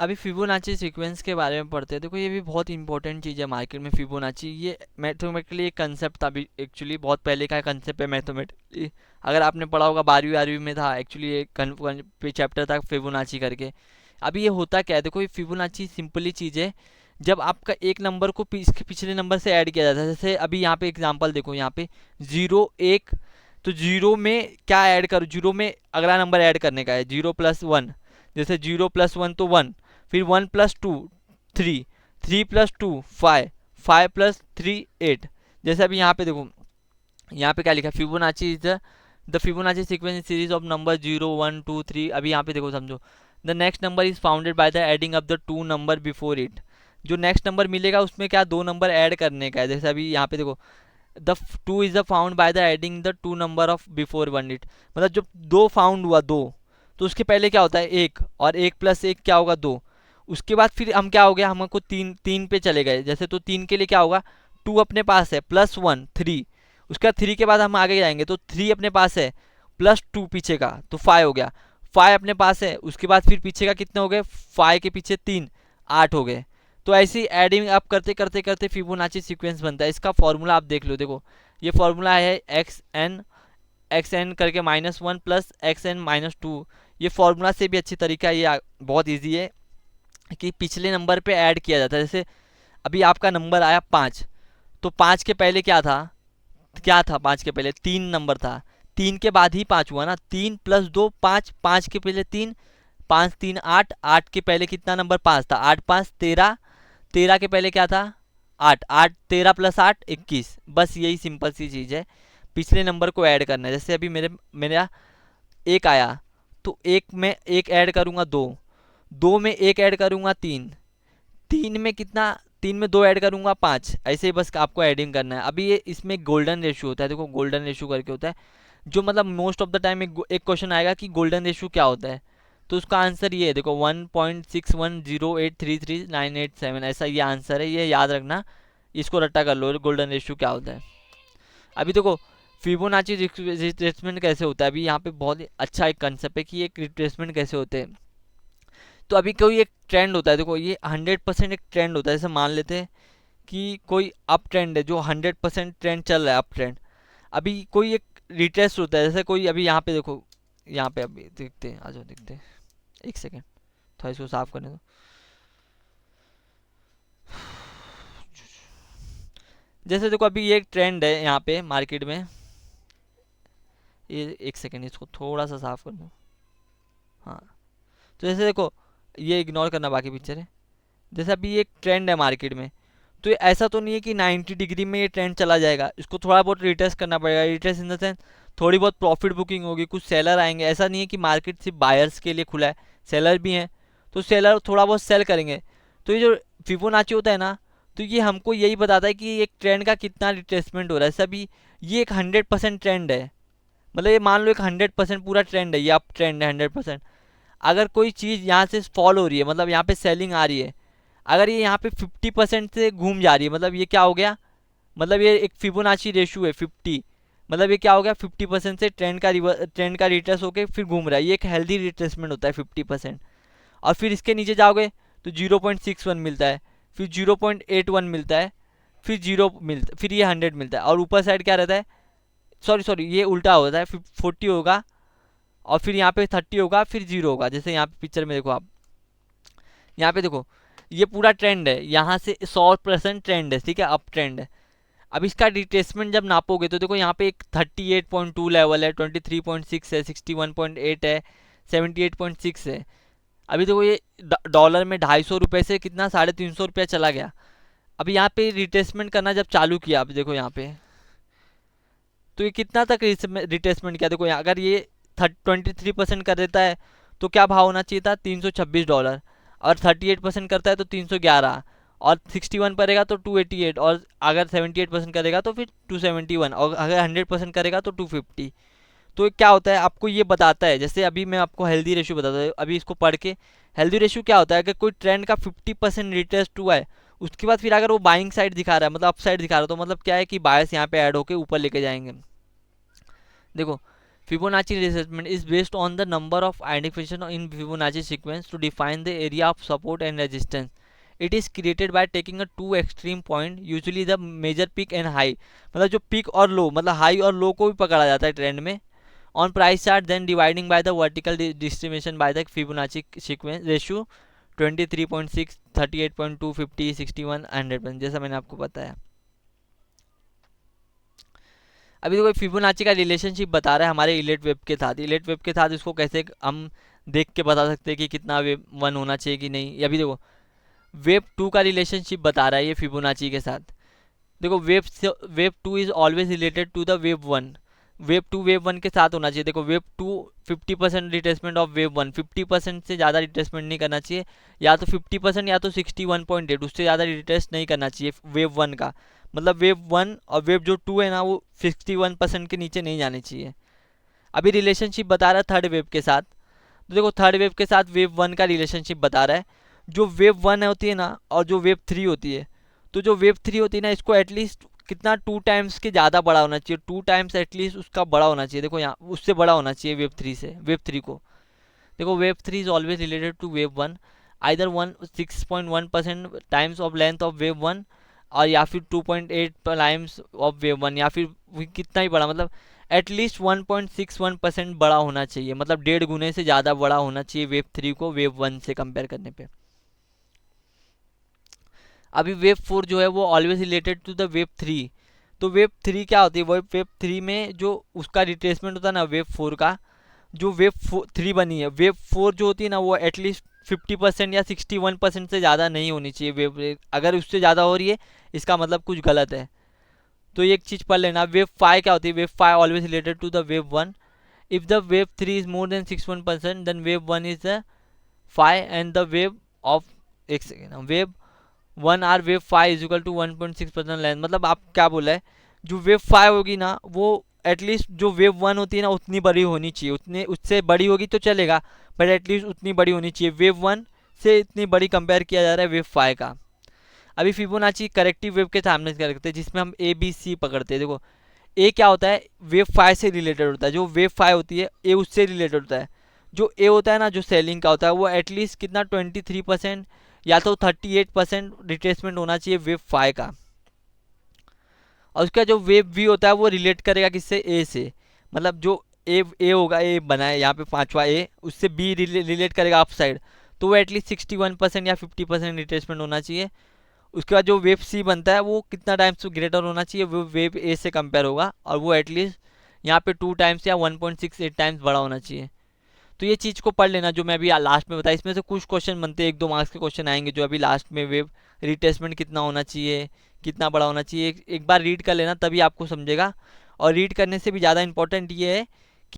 अभी Fibonacci sequence के बारे में पढ़ते हैं। देखो ये भी बहुत इंपॉर्टेंट चीज़ है मार्केट में। फिबोनाची ये मैथमेटिकली एक कंसेप्ट था, अभी एक्चुअली बहुत पहले का कंसेप्ट है मैथमेटिकली। अगर आपने पढ़ा होगा 12वीं में था एक्चुअली, एक चैप्टर था फिबोनाची करके। अभी ये होता क्या है, देखो ये फिबोनाची सिंपली चीज़ है। जब आपका एक नंबर को पिछले नंबर से ऐड किया जाता है, जैसे अभी यहाँ पे एग्जांपल देखो, यहाँ पे 0 1, तो जीरो में क्या ऐड करो, जीरो में अगला नंबर ऐड करने का है, 0+1। जैसे 0+1 तो 1, फिर 1+2 3, 3+2 5, 5+3 8। जैसे अभी यहाँ पे देखो, यहाँ पे क्या लिखा है, Fibonacci is the Fibonacci sequence series of number 0 1 2 3। अभी यहाँ पे देखो समझो, the next number is founded by the adding of the two number before it. जो नेक्स्ट नंबर मिलेगा उसमें क्या दो नंबर ऐड करने का है। जैसे अभी यहाँ पे देखो, the two is the found by the adding the two number of before one it. मतलब जब दो फाउंड हुआ, दो, तो उसके पहले क्या होता है एक, और 1+1 क्या होगा 2। उसके बाद फिर हम क्या हो गया, हमको तीन तीन पे चले गए, जैसे तो तीन के लिए क्या होगा, 2 अपने पास है, +1 3। उसके बाद 3 के बाद हम आगे जाएंगे तो 3 अपने पास है, +2 पीछे का तो 5 हो गया। 5 अपने पास है, उसके बाद फिर पीछे का कितने हो गए, 5 के पीछे 3 8 हो गए। तो ऐसे ही एडिंग अप करते करते करते फिबोनाची सीक्वेंस बनता है। इसका फॉर्मूला आप देख लो, देखो ये फॉर्मूला है एक्स एन करके -1 प्लस XN-2। ये फॉर्मूला से भी अच्छी तरीका है, ये बहुत इजी है कि पिछले नंबर पे ऐड किया जाता है। जैसे अभी आपका नंबर आया 5, तो 5 के पहले क्या था 5 के पहले 3 नंबर था, 3 के बाद ही 5 हुआ ना, 3+2 5, 5 के पहले 3, 5 3 8, 8 के पहले कितना नंबर 5 था, 8 5 13, 13 के पहले क्या था 8, 8 13+8 21। बस यही सिंपल सी चीज़ है, पिछले नंबर को ऐड करना है। जैसे अभी मेरा एक आया, तो एक में एक ऐड करूँगा 2, 2 में एक ऐड करूँगा 3, 3 में कितना, 3 में 2 ऐड करूँगा 5। ऐसे ही बस आपको ऐडिंग करना है। अभी ये इसमें गोल्डन रेशियो होता है, देखो गोल्डन रेशियो करके होता है, जो मतलब मोस्ट ऑफ द टाइम एक क्वेश्चन आएगा कि गोल्डन रेशियो क्या होता है, तो उसका आंसर ये है, देखो 1.6108339887, ऐसा ये आंसर है, ये याद रखना, इसको रट्टा कर लो गोल्डन रेशियो क्या होता है। अभी देखो फिबोनाची रिट्रेसमेंट कैसे होता है, अभी यहाँ पे बहुत ही अच्छा एक कंसेप्ट है कि एक रिट्रेसमेंट कैसे होते हैं। तो अभी कोई एक ट्रेंड होता है, देखो ये 100% एक ट्रेंड होता है। जैसे मान लेते हैं कि कोई अप ट्रेंड है, जो 100% ट्रेंड चल रहा है, अप ट्रेंड। अभी कोई एक रिट्रेस होता है, जैसे कोई अभी यहाँ पे देखो, यहाँ पे अभी देखते हैं, आ जाओ देखते हैं, एक सेकेंड थोड़ा इसको साफ करने दो। जैसे देखो अभी ये एक ट्रेंड है यहाँ पे मार्केट में, ये एक सेकेंड इसको थोड़ा सा साफ कर दो। हाँ, तो जैसे देखो, ये इग्नोर करना बाकी पिक्चर है। जैसे अभी ये एक ट्रेंड है मार्केट में, तो ये ऐसा तो नहीं है कि 90 डिग्री में ये ट्रेंड चला जाएगा, इसको थोड़ा बहुत रिटेस्ट करना पड़ेगा। रिटेस्ट इन द सेंस थोड़ी बहुत प्रॉफिट बुकिंग होगी, कुछ सेलर आएंगे। ऐसा नहीं है कि मार्केट सिर्फ बायर्स के लिए खुला है, सेलर भी हैं, तो सेलर थोड़ा बहुत सेल करेंगे। तो ये जो फिबोनाची होता है ना, तो ये हमको यही बताता है कि एक ट्रेंड का कितना रिट्रेसमेंट हो रहा है। सभी ये एक 100% ट्रेंड है, मतलब ये मान लो एक 100% पूरा ट्रेंड है, ये अप ट्रेंड है 100%। अगर कोई चीज़ यहाँ से फॉल हो रही है, मतलब यहाँ पे सेलिंग आ रही है, अगर ये यहाँ पे 50% से घूम जा रही है, मतलब ये क्या हो गया, मतलब ये एक फिबोनाची रेशियो है 50, मतलब ये क्या हो गया 50% से ट्रेंड का रिट्रेस होकर फिर घूम रहा है, ये एक हेल्दी रिट्रेसमेंट होता है 50%। और फिर इसके नीचे जाओगे तो 0.61 मिलता है, फिर 0.81 मिलता है, फिर फिर ये 100 मिलता है, और ऊपर साइड क्या रहता है, सॉरी ये उल्टा होता है, 40 होगा, और फिर यहाँ पे 30 होगा, फिर 0 होगा। जैसे यहाँ पे पिक्चर में देखो आप, यहाँ पे देखो ये पूरा ट्रेंड है, यहाँ से 100% ट्रेंड है, ठीक है, अप ट्रेंड है। अब इसका रिट्रेसमेंट जब नापोगे तो देखो यहाँ पे एक 38.2 लेवल है, 23.6 है, 61.8 है, 78.6 है। अभी देखो ये डॉलर में 250 रुपये से कितना 350 रुपया चला गया। अभी यहाँ पे रिट्रेसमेंट करना जब चालू किया, अब देखो यहाँ पे, तो ये कितना तक रिट्रेसमेंट किया, देखो यहाँ अगर ये 23% कर देता है तो क्या भाव होना चाहिए था, $326, और 38% करता है तो 311, और 61 करेगा तो 288, और अगर 78% करेगा तो फिर 271, और अगर 100% करेगा तो 250। तो क्या होता है आपको ये बताता है, जैसे अभी मैं आपको हेल्दी रेशियो बताता हूँ, अभी इसको पढ़ के। हेल्दी रेशियो क्या होता है, अगर कोई ट्रेंड का 50% रिटेस्ट हुआ है, उसके बाद फिर अगर वो बाइंग साइड दिखा रहा है, मतलब अप साइड दिखा रहा है, तो मतलब क्या है कि बायर्स यहाँ पे ऐड होके ऊपर लेके जाएंगे। देखो Fibonacci retracement is based on the number of identification in Fibonacci sequence to define the area of support and resistance. It is created by taking a two extreme point, usually the major peak and high. मतलब जो peak और low, मतलब high और low को भी पकड़ा जाता है ट्रेंड में, on price chart, then dividing by the vertical distribution by the Fibonacci sequence ratio 23.6, 38.2, 50, 61, 100%, जैसा मैंने आपको बताया। अभी तो कोई फिबोनाची का रिलेशनशिप बता रहा है हमारे इलेट वेब के साथ। इलेट वेब के साथ इसको कैसे हम देख के बता सकते हैं कि कितना वेब वन होना चाहिए कि नहीं। या भी देखो वेब टू का रिलेशनशिप बता रहा है ये फिबोनाची के साथ। देखो wave two is always related to the wave one. Wave two wave one के साथ होना चाहिए। देखो wave two 50% retracement of wave one, 50% से ज़्यादा रिट्रेसमेंट नहीं करना चाहिए, या तो 50% या तो 61.8, उससे ज़्यादा रिट्रेस नहीं करना चाहिए वेब वन का। मतलब वेब वन और वेब जो टू है ना वो 61% के नीचे नहीं जाने चाहिए। अभी रिलेशनशिप बता रहा है थर्ड वेब के साथ। तो देखो थर्ड वेब के साथ वेब वन का रिलेशनशिप बता रहा है। जो वेब वन होती है ना और जो वेब थ्री होती है, तो जो वेब थ्री होती है ना इसको एटलीस्ट कितना 2 टाइम्स के ज़्यादा बड़ा होना चाहिए, 2 टाइम्स एटलीस्ट उसका बड़ा होना चाहिए। देखो यहाँ उससे बड़ा होना चाहिए वेब थ्री से, वेब थ्री को। देखो wave three is always related to wave one, either 6.1% times of length of wave one, और या फिर 2.8 टाइम्स ऑफ वेब वन, या फिर कितना ही बड़ा, मतलब एटलीस्ट 1.61% बड़ा होना चाहिए, मतलब 1.5 गुने से ज़्यादा बड़ा होना चाहिए वेब थ्री को वेब वन से कंपेयर करने पे। अभी वेब फोर जो है वो always related to the wave three. तो वेब थ्री क्या होती है, वो वेब थ्री में जो उसका रिट्रेसमेंट होता है ना वेब फोर का, जो वेब थ्री बनी है, वेब फोर जो होती है ना वो एटलीस्ट 50% या 61% से ज़्यादा नहीं होनी चाहिए वेब। अगर उससे ज़्यादा हो रही है इसका मतलब कुछ गलत है। तो ये एक चीज़ पढ़ लेना। वेब फाइव क्या होती है, wave five always related to the wave one. If the wave three is more than 61% then wave one is the five and the wave of, एक second, wave one or wave five is equal to 1.6% length. मतलब आप क्या बोला है, जो web five होगी ना वो एटलीस्ट जो वेब वन होती है ना उतनी बड़ी होनी चाहिए, उतने उससे बड़ी होगी तो चलेगा, बट एटलीस्ट उतनी बड़ी होनी चाहिए। वेब वन से इतनी बड़ी कंपेयर किया जा रहा है वेब फाइव का। अभी फिबोनाची करेक्टिव वेब के सामने क्या करते हैं जिसमें हम ए बी सी पकड़ते हैं। देखो ए क्या होता है, वेब फाइव से रिलेटेड होता है, जो वेब फाइव होती है ए उससे रिलेटेड होता है। जो ए होता है ना जो सेलिंग का होता है वो एटलीस्ट कितना 23% या तो 38% रिट्रेसमेंट होना चाहिए वेब फाइव का। और उसका जो वेब वी होता है वो रिलेट करेगा किससे, ए से। मतलब जो ए होगा, ए बना है यहाँ पे पांचवा ए, उससे बी रिलेट करेगा अप साइड, तो वो एटलीस्ट 61% या 50% रिट्रेसमेंट होना चाहिए। उसके बाद जो वेब सी बनता है वो कितना टाइम्स ग्रेटर होना चाहिए, वो वेब ए से कंपेयर होगा, और वो एटलीस्ट यहाँ पे 2 टाइम्स या 1.68 टाइम्स बड़ा होना चाहिए। तो ये चीज़ को पढ़ लेना जो मैं अभी लास्ट में बताया। इसमें से कुछ क्वेश्चन बनते हैं, 1-2 मार्क्स के क्वेश्चन आएंगे जो अभी लास्ट में, वेब रिटेस्टमेंट कितना होना चाहिए, कितना बड़ा होना चाहिए, एक बार रीड कर लेना तभी आपको समझेगा। और रीड करने से भी ज़्यादा इंपॉर्टेंट ये है